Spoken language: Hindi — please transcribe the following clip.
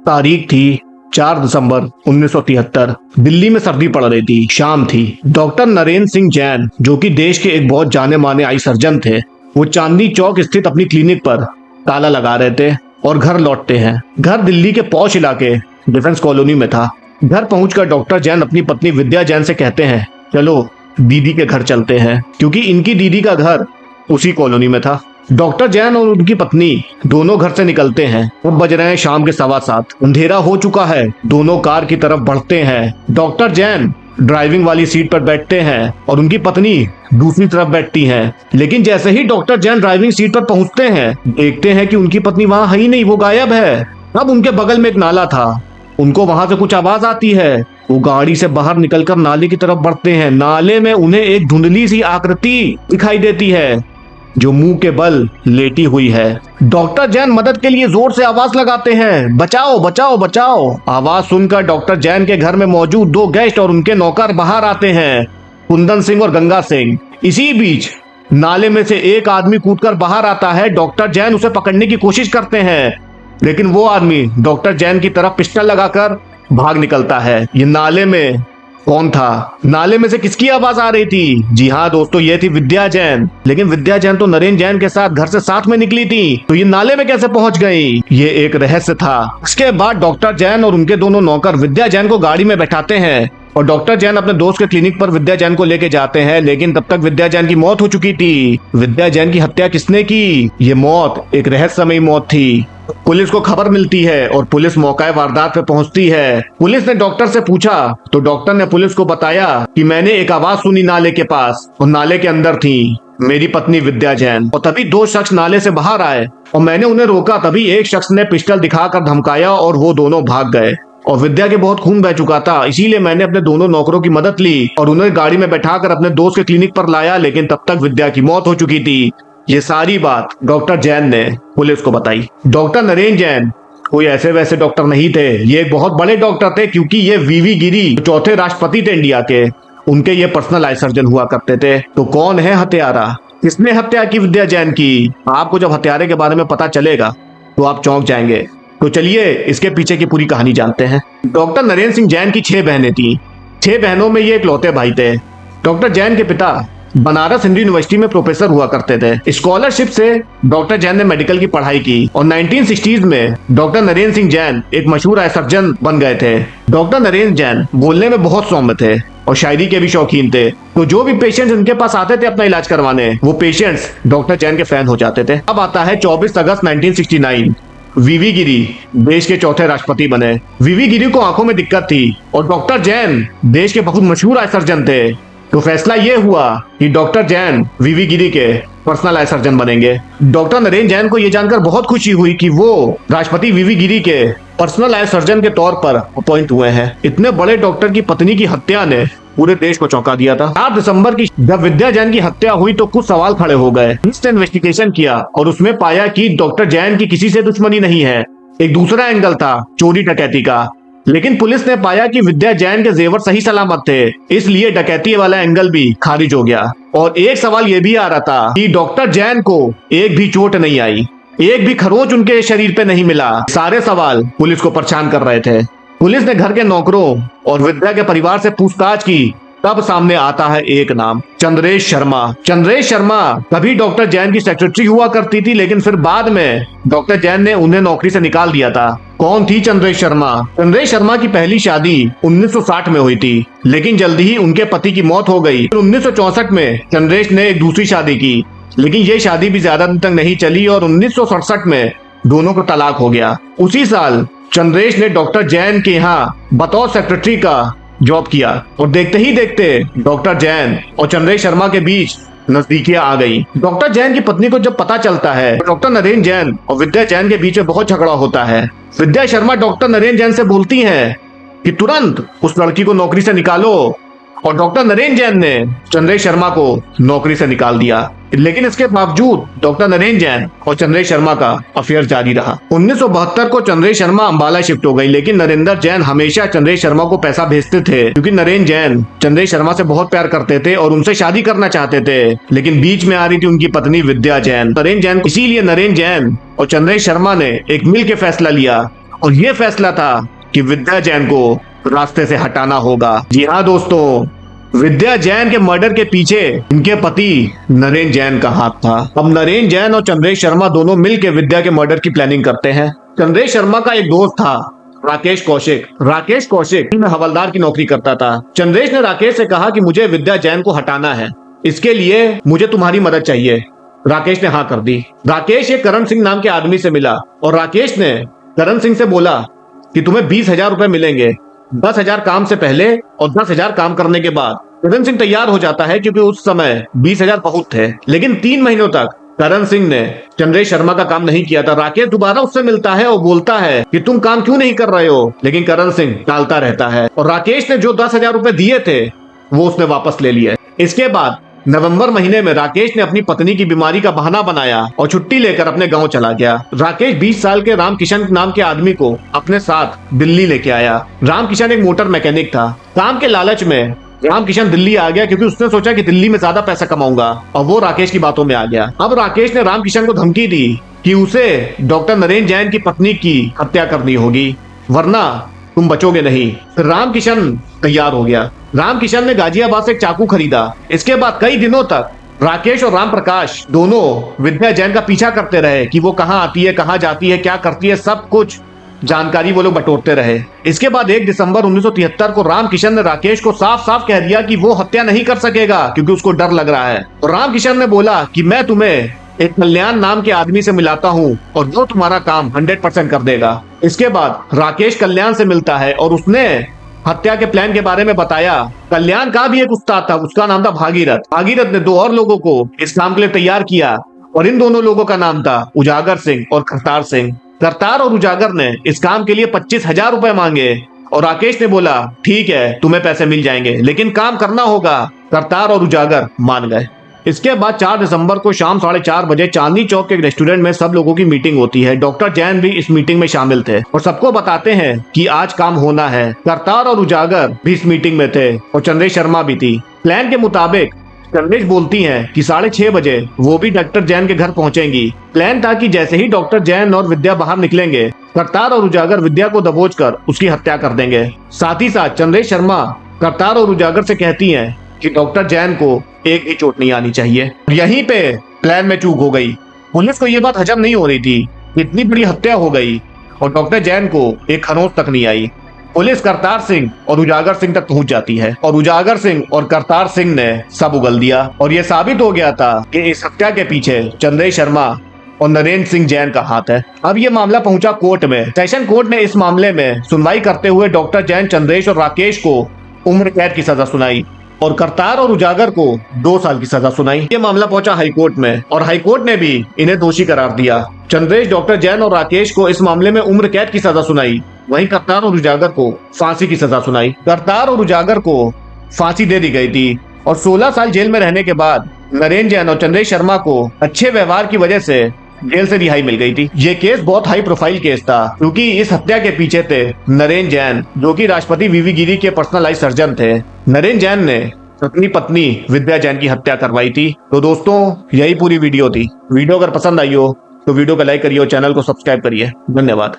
तारीख थी 4 दिसंबर 1973। दिल्ली में सर्दी पड़ रही थी, शाम थी। डॉक्टर नरेंद्र सिंह जैन, जो कि देश के एक बहुत जाने माने आई सर्जन थे, वो चांदनी चौक स्थित अपनी क्लिनिक पर ताला लगा रहे थे और घर लौटते हैं। घर दिल्ली के पॉश इलाके डिफेंस कॉलोनी में था। घर पहुंचकर डॉक्टर जैन अपनी पत्नी विद्या जैन से कहते हैं, चलो दीदी के घर चलते हैं, क्योंकि इनकी दीदी का घर उसी कॉलोनी में था। डॉक्टर जैन और उनकी पत्नी दोनों घर से निकलते हैं। वो बज रहे हैं शाम के 7:15। अंधेरा हो चुका है। दोनों कार की तरफ बढ़ते हैं। डॉक्टर जैन ड्राइविंग वाली सीट पर बैठते हैं और उनकी पत्नी दूसरी तरफ बैठती हैं। लेकिन जैसे ही डॉक्टर जैन ड्राइविंग सीट पर पहुंचते हैं, देखते हैं कि उनकी पत्नी वहां है ही नहीं, वो गायब है। अब उनके बगल में एक नाला था। उनको वहां से कुछ आवाज आती है। वो गाड़ी से बाहर निकलकर नाले की तरफ बढ़ते हैं। नाले में उन्हें एक धुंधली सी आकृति दिखाई देती है, जो मुंह के बल लेटी हुई है। डॉक्टर जैन मदद के लिए जोर से आवाज लगाते हैं, बचाओ बचाओ बचाओ। आवाज सुनकर डॉक्टर जैन के घर में मौजूद 2 गेस्ट और उनके नौकर बाहर आते हैं, कुंदन सिंह और गंगा सिंह। इसी बीच नाले में से एक आदमी कूदकर बाहर आता है। डॉक्टर जैन उसे पकड़ने की कोशिश करते हैं, लेकिन वो आदमी डॉक्टर जैन की तरफ पिस्टल लगाकर भाग निकलता है। ये नाले में कौन था? नाले में से किसकी आवाज आ रही थी? जी हाँ दोस्तों, ये थी विद्या जैन। लेकिन विद्या जैन तो नरेंद्र जैन के साथ घर से साथ में निकली थी, तो ये नाले में कैसे पहुंच गई? ये एक रहस्य था। इसके बाद डॉक्टर जैन और उनके दोनों नौकर विद्या जैन को गाड़ी में बैठाते हैं और डॉक्टर जैन अपने दोस्त के क्लिनिक पर विद्या जैन को लेके जाते हैं। लेकिन तब तक विद्या जैन की मौत हो चुकी थी। विद्या जैन की हत्या किसने की? ये मौत एक रहस्यमयी मौत थी। पुलिस को खबर मिलती है और पुलिस मौका वारदात पे पहुंचती है। पुलिस ने डॉक्टर से पूछा तो डॉक्टर ने पुलिस को बताया कि मैंने एक आवाज सुनी नाले के पास, और नाले के अंदर थी मेरी पत्नी विद्या जैन। और तभी 2 शख्स नाले से बाहर आए और मैंने उन्हें रोका। तभी एक शख्स ने पिस्टल दिखाकर धमकाया और वो दोनों भाग गए। और विद्या के बहुत खून बह चुका था, इसीलिए मैंने अपने दोनों नौकरों की मदद ली और उन्हें गाड़ी में बैठाकर अपने दोस्त के क्लिनिक पर लाया। लेकिन तब तक विद्या की मौत हो चुकी थी। ये सारी बात डॉक्टर जैन ने पुलिस को बताई। डॉक्टर नरेंद्र जैन कोई ऐसे वैसे डॉक्टर नहीं थे। ये एक बहुत बड़े डॉक्टर थे, क्योंकि ये वीवी गिरी, चौथे राष्ट्रपति थे इंडिया के, उनके ये पर्सनल आई सर्जन हुआ करते थे। तो कौन है हत्यारा? किसने हत्या की विद्या जैन की? आपको जब हत्यारे के बारे में पता चलेगा तो आप चौंक जाएंगे। तो चलिए इसके पीछे की पूरी कहानी जानते हैं। डॉक्टर नरेंद्र सिंह जैन की 6 बहनें थी। 6 बहनों में ये इकलौते भाई थे। डॉक्टर जैन के पिता बनारस हिंदू यूनिवर्सिटी में प्रोफेसर हुआ करते थे। स्कॉलरशिप से डॉक्टर जैन ने मेडिकल की पढ़ाई की और 1960s में डॉक्टर नरेंद्र सिंह जैन एक मशहूर आई सर्जन बन गए थे। डॉक्टर नरेंद्र जैन बोलने में बहुत सौम्य थे और शायरी के भी शौकीन थे। तो जो भी पेशेंट्स उनके पास आते थे अपना इलाज करवाने, वो पेशेंट्स डॉक्टर जैन के फैन हो जाते थे। अब आता है 24 अगस्त 1969। वीवी गिरी देश के चौथे राष्ट्रपति बने। वीवी गिरी को आंखों में दिक्कत थी और डॉक्टर जैन देश के बहुत मशहूर आई सर्जन थे। तो फैसला ये हुआ कि डॉक्टर जैन वीवी गिरी के पर्सनल आई सर्जन बनेंगे। डॉक्टर नरेंद्र जैन को यह जानकर बहुत खुशी हुई कि वो राष्ट्रपति वीवी गिरी के पर्सनल आई सर्जन के तौर पर अपॉइंट हुए हैं। इतने बड़े डॉक्टर की पत्नी की हत्या ने पूरे देश को चौंका दिया था। 8 दिसंबर की जब विद्या जैन की हत्या हुई तो कुछ सवाल खड़े हो गए। पुलिस ने इन्वेस्टिगेशन किया और उसमें पाया कि डॉक्टर जैन की किसी से दुश्मनी नहीं है। एक दूसरा एंगल था चोरी डकैती का। लेकिन पुलिस ने पाया कि विद्या जैन के जेवर सही सलामत थे, इसलिए डकैती वाला एंगल भी खारिज हो गया। और एक सवाल ये भी आ रहा था कि डॉक्टर जैन को एक भी चोट नहीं आई, एक भी खरोंच उनके शरीर पे नहीं मिला। सारे सवाल पुलिस को परेशान कर रहे थे। पुलिस ने घर के नौकरों और विद्या के परिवार से पूछताछ की। तब सामने आता है एक नाम, चंद्रेश शर्मा। चंद्रेश शर्मा कभी डॉक्टर जैन की सेक्रेटरी हुआ करती थी, लेकिन फिर बाद में डॉक्टर जैन ने उन्हें नौकरी से निकाल दिया था। कौन थी चंद्रेश शर्मा? चंद्रेश शर्मा की पहली शादी 1960 में हुई थी, लेकिन जल्दी ही उनके पति की मौत हो गई। 1964 में चंद्रेश ने एक दूसरी शादी की, लेकिन ये शादी भी ज्यादा दिन तक नहीं चली और 1967 में दोनों को तलाक हो गया। उसी साल चंद्रेश ने डॉक्टर जैन के यहाँ बतौर सेक्रेटरी का जॉब किया और देखते ही देखते डॉक्टर जैन और चंद्रेश शर्मा के बीच नजदीकियां आ गई। डॉक्टर जैन की पत्नी को जब पता चलता है तो डॉक्टर नरेंद्र जैन और विद्या जैन के बीच में बहुत झगड़ा होता है। विद्या शर्मा डॉक्टर नरेंद्र जैन से बोलती हैं कि तुरंत उस लड़की को नौकरी से निकालो, और डॉक्टर नरेंद्र जैन ने चंद्रेश शर्मा को नौकरी से निकाल दिया। लेकिन इसके बावजूद डॉक्टर नरेंद्र जैन और चंद्रेश शर्मा का अफेयर जारी रहा। 1972 को चंद्रेश शर्मा अंबाला शिफ्ट हो गई, लेकिन नरेंद्र जैन हमेशा चंद्रेश शर्मा को पैसा भेजते थे, क्योंकि नरेंद्र जैन चंद्रेश शर्मा से बहुत प्यार करते थे और उनसे शादी करना चाहते थे। लेकिन बीच में आ रही थी उनकी पत्नी विद्या जैन। नरेंद्र जैन, इसीलिए नरेंद्र जैन और चंद्रेश शर्मा ने एक मिल के फैसला लिया और ये फैसला था कि विद्या जैन को रास्ते से हटाना होगा। जी हाँ दोस्तों, विद्या जैन के मर्डर के पीछे इनके पति नरेन जैन का हाथ था। अब नरेन जैन और चंद्रेश शर्मा दोनों मिलकर विद्या के मर्डर की प्लानिंग करते हैं। चंद्रेश शर्मा का एक दोस्त था राकेश कौशिक। राकेश कौशिक में हवलदार की नौकरी करता था। चंद्रेश ने राकेश से कहा कि मुझे विद्या जैन को हटाना है, इसके लिए मुझे तुम्हारी मदद चाहिए। राकेश ने हाँ कर दी। राकेश एक करण सिंह नाम के आदमी से मिला और राकेश ने करण सिंह से बोला कि तुम्हें 20,000 रुपए मिलेंगे, 10,000 काम से पहले और 10,000 काम करने के बाद। करण सिंह तैयार हो जाता है क्योंकि उस समय 20,000 बहुत थे। लेकिन 3 महीनों तक करण सिंह ने चंद्रेश शर्मा का काम नहीं किया था। राकेश दोबारा उससे मिलता है और बोलता है कि तुम काम क्यों नहीं कर रहे हो, लेकिन करण सिंह टालता रहता है और राकेश ने जो 10,000 रुपए दिए थे वो उसने वापस ले लिए। इसके बाद नवंबर महीने में राकेश ने अपनी पत्नी की बीमारी का बहाना बनाया और छुट्टी लेकर अपने गांव चला गया। राकेश 20 साल के रामकिशन नाम के आदमी को अपने साथ दिल्ली लेके आया। रामकिशन एक मोटर मैकेनिक था। काम के लालच में रामकिशन दिल्ली आ गया क्योंकि उसने सोचा कि दिल्ली में ज्यादा पैसा कमाऊंगा और वो राकेश की बातों में आ गया। अब राकेश ने रामकिशन को धमकी दी कि उसे डॉक्टर नरेन जैन की पत्नी की हत्या करनी होगी, वरना तुम बचोगे नहीं। फिर रामकिशन तैयार हो गया। रामकिशन ने गाजियाबाद से एक चाकू खरीदा। इसके बाद कई दिनों तक राकेश और राम प्रकाश दोनों विद्या जैन का पीछा करते रहे कि वो कहाँ आती है, कहाँ जाती है, क्या करती है, सब कुछ जानकारी वो लोग बटोरते रहे। इसके बाद 1 दिसंबर 1973 को रामकिशन ने राकेश को साफ साफ कह दिया कि वो हत्या नहीं कर सकेगा क्योंकि उसको डर लग रहा है। तो रामकिशन ने बोला कि मैं तुम्हें एक कल्याण नाम के आदमी से मिलाता हूँ और वो तुम्हारा काम 100% कर देगा। इसके बाद राकेश कल्याण से मिलता है और उसने हत्या के प्लान के बारे में बताया। कल्याण का भी एक उस्ताद था, उसका नाम था भागीरथ। भागीरथ ने 2 और लोगों को इस काम के लिए तैयार किया और इन दोनों लोगों का नाम था उजागर सिंह और करतार सिंह। करतार और उजागर ने इस काम के लिए 25,000 रुपए मांगे और राकेश ने बोला ठीक है, तुम्हें पैसे मिल जाएंगे, लेकिन काम करना होगा। करतार और उजागर मान गए। इसके बाद 4 दिसंबर को शाम 4:30 बजे चांदनी चौक के एक रेस्टोरेंट में सब लोगों की मीटिंग होती है। डॉक्टर जैन भी इस मीटिंग में शामिल थे और सबको बताते हैं कि आज काम होना है। करतार और उजागर भी इस मीटिंग में थे और चंद्रेश शर्मा भी थी। प्लान के मुताबिक चंद्रेश बोलती हैं कि 6:30 बजे वो भी डॉक्टर जैन के घर पहुंचेंगी। प्लान था कि जैसे ही डॉक्टर जैन और विद्या बाहर निकलेंगे, करतार और उजागर विद्या को दबोचकर उसकी हत्या कर देंगे। साथ ही साथ चंद्रेश शर्मा करतार और उजागर से कहती हैं कि डॉक्टर जैन को एक भी चोट नहीं आनी चाहिए। यहीं पे प्लान में चूक हो गई। पुलिस को ये बात हजम नहीं हो रही थी, इतनी बड़ी हत्या हो गई और डॉक्टर जैन को एक खरोंच तक नहीं आई। पुलिस करतार सिंह और उजागर सिंह तक पहुंच जाती है और उजागर सिंह और करतार सिंह ने सब उगल दिया और ये साबित हो गया था कि इस हत्या के पीछे चंद्रेश शर्मा और नरेन सिंह जैन का हाथ है। अब ये मामला पहुंचा कोर्ट में। सेशन कोर्ट ने इस मामले में सुनवाई करते हुए डॉक्टर जैन, चंद्रेश और राकेश को उम्र कैद की सजा सुनाई और करतार और उजागर को 2 साल की सजा सुनाई। ये मामला पहुंचा हाईकोर्ट में और हाईकोर्ट ने भी इन्हें दोषी करार दिया। चंद्रेश, डॉक्टर जैन और राकेश को इस मामले में उम्र कैद की सजा सुनाई, वहीं करतार और उजागर को फांसी की सजा सुनाई। करतार और उजागर को फांसी दे दी गई थी और 16 साल जेल में रहने के बाद नरेन जैन और चंद्रेश शर्मा को अच्छे व्यवहार की वजह से जेल से रिहाई मिल गई थी। ये केस बहुत हाई प्रोफाइल केस था क्योंकि इस हत्या के पीछे थे नरेन जैन, जो कि राष्ट्रपति वीवी गिरी के पर्सनल आई सर्जन थे। नरेन जैन ने अपनी पत्नी विद्या जैन की हत्या करवाई थी। तो दोस्तों, यही पूरी वीडियो थी। वीडियो अगर पसंद आई हो तो वीडियो को लाइक करिए और चैनल को सब्सक्राइब करिए। धन्यवाद।